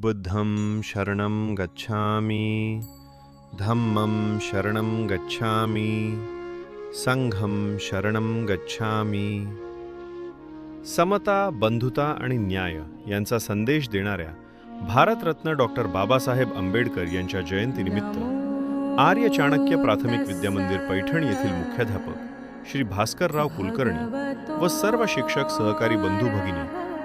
बुद्धं शरणं गच्छामि, धम्मं शरणं गच्छामि, संघं शरणं गच्छामि. समता, बंधुता आणि न्याय यांचा संदेश देणाऱ्या भारतरत्न डॉक्टर बाबासाहेब आंबेडकर यांच्या जयंतीनिमित्त आर्य चाणक्य प्राथमिक विद्यामंदिर पैठण येथील मुख्याध्यापक श्री भास्करराव कुलकर्णी व सर्व शिक्षक सहकारी बंधू भगिनी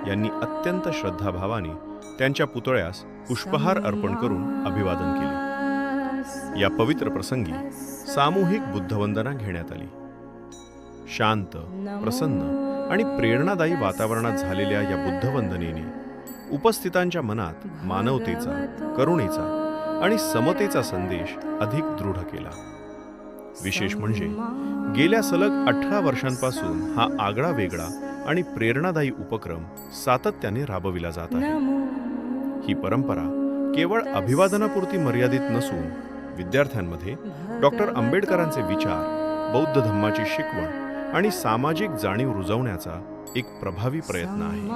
यांनी अत्यंत श्रद्धाभावाने त्यांच्या पुतळ्यास पुष्पहार अर्पण करून अभिवादन केले. या पवित्र प्रसंगी सामूहिक बुद्धवंदना घेण्यात आली. शांत, प्रसन्न आणि प्रेरणादायी वातावरणात झालेल्या या बुद्धवंदनेने उपस्थितांच्या मनात मानवतेचा, करुणेचा आणि समतेचा संदेश अधिक दृढ केला. विशेष म्हणजे गेल्या सलग 18 वर्षांपासून हा आगळा वेगळा आणि प्रेरणादायी उपक्रम सातत्याने राबविला जात आहे. ही परंपरा केवळ अभिवादनापुरती मर्यादित नसून विद्यार्थ्यांमध्ये डॉक्टर आंबेडकरांचे विचार, बौद्ध धम्माची शिकवण आणि सामाजिक जाणीव रुजवण्याचा एक प्रभावी प्रयत्न आहे.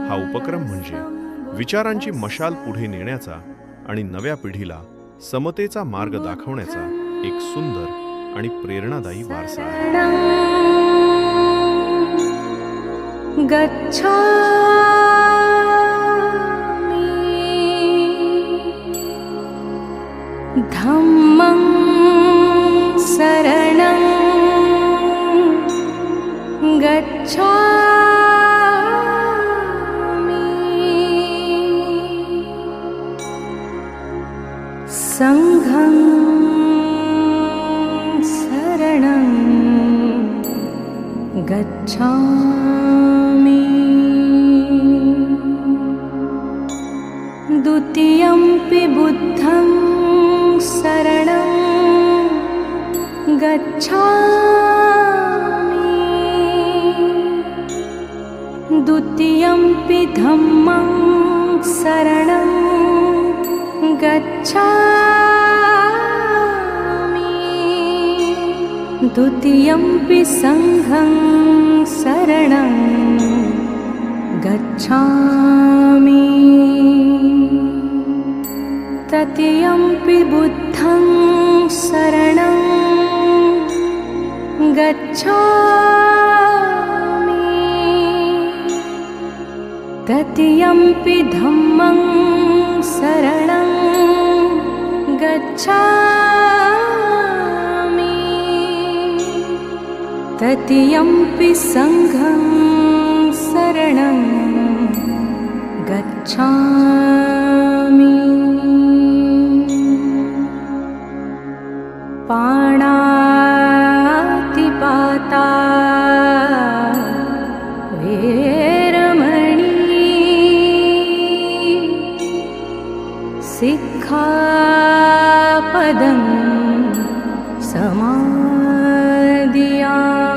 हा उपक्रम म्हणजे विचारांची मशाल पुढे नेण्याचा आणि नव्या पिढीला समतेचा मार्ग दाखवण्याचा एक सुंदर आणि प्रेरणादायी वारसा आहे. धम्मं शरणं गच्छामि, संघं शरणं गच्छामि, द्वितीयंपि बुद्धं शरणं गच्छामि, द्वितीयंपि धम्मं शरणं गच्छामि, द्वितीयंपि संघं शरणं गच्छामि, तृतीयंपि बुद्धं शरणं गच्छामि, तृतीयंपि धम्मं शरणं गच्छामि, तृतीयंपि संघं शरणं गच्छामि. पाणातिपाता वेरमणि, सिक्खापदं समादियामि.